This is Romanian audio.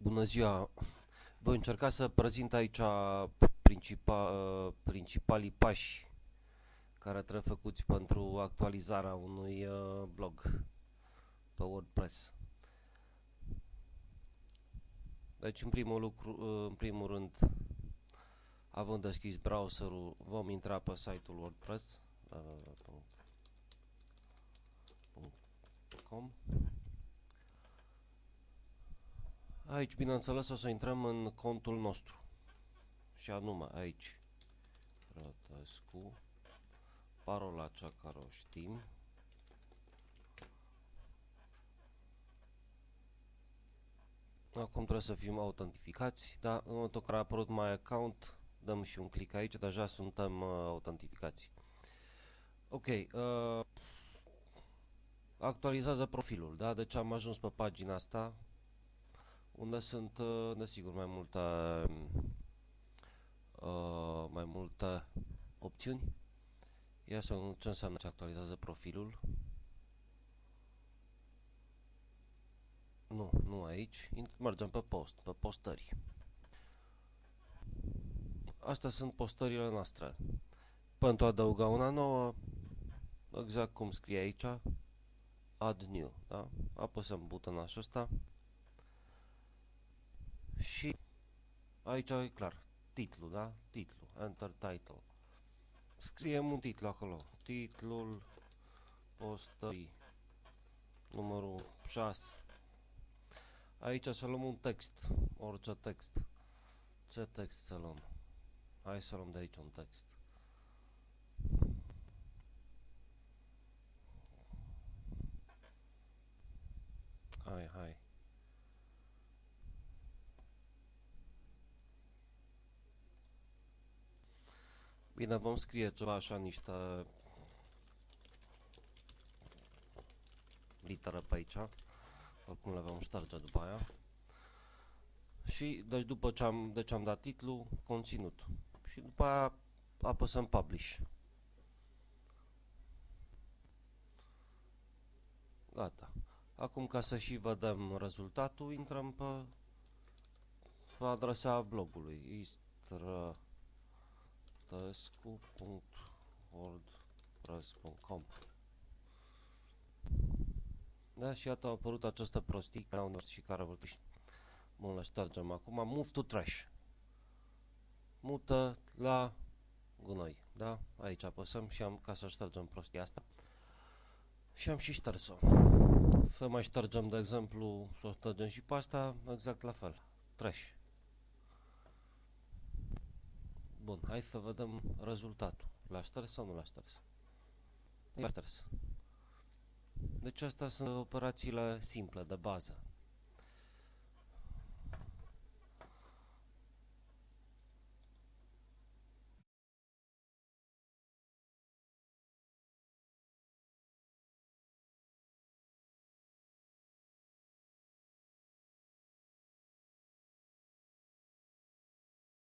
Bună ziua! Voi încerca să prezint aici principalii pași care trebuie făcuți pentru actualizarea unui blog pe WordPress. Deci, în primul rând, având deschis browserul, vom intra pe site-ul wordpress.com. Aici, bineînțeles, o să intrăm în contul nostru. Și anume, aici, Rătăscu, parola cea care o știm. Acum trebuie să fim autentificați, dar în momentul în care a apărut My Account, dăm și un click aici, deja suntem autentificați. Ok, actualizează profilul, da? Deci am ajuns pe pagina asta, unde sunt, desigur, mai multe opțiuni. Ia să ce înseamnă ce actualizează profilul. Nu aici. Mergem pe post, pe postări. Astea sunt postările noastre. Pentru a adăuga una nouă, exact cum scrie aici, Add New, da? Apăsăm butonul acesta și aici e clar, titlu, da? Titlu, Enter Title. Scriem un titlu acolo, titlul postării numărul 6. Aici să luăm un text, orice text. Ce text să luăm? Hai să luăm de aici un text. Hai. Bine, vom scrie ceva așa, niște litere pe aici. Oricum le vom șterge după aia. Și, deci după ce am dat titlu, conținut. Și după aia apăsăm Publish. Gata. Acum, ca să și vedem rezultatul, intrăm pe adresa blogului istrătescu.wordpress.com. Da, și iată, a apărut această prostie și care vor fi. Bun, le ștergem acum. Move to trash. Mută la gunoi. Da? Aici apăsăm și ca să ștergem prostia asta. Și am și șters-o. Să mai ștergem, de exemplu, să o ștergem și pe asta, exact la fel. Trash. Bun, hai să vedem rezultatul. L-a șters sau nu l-a șters? L-a șters. Deci astea sunt operațiile simple, de bază.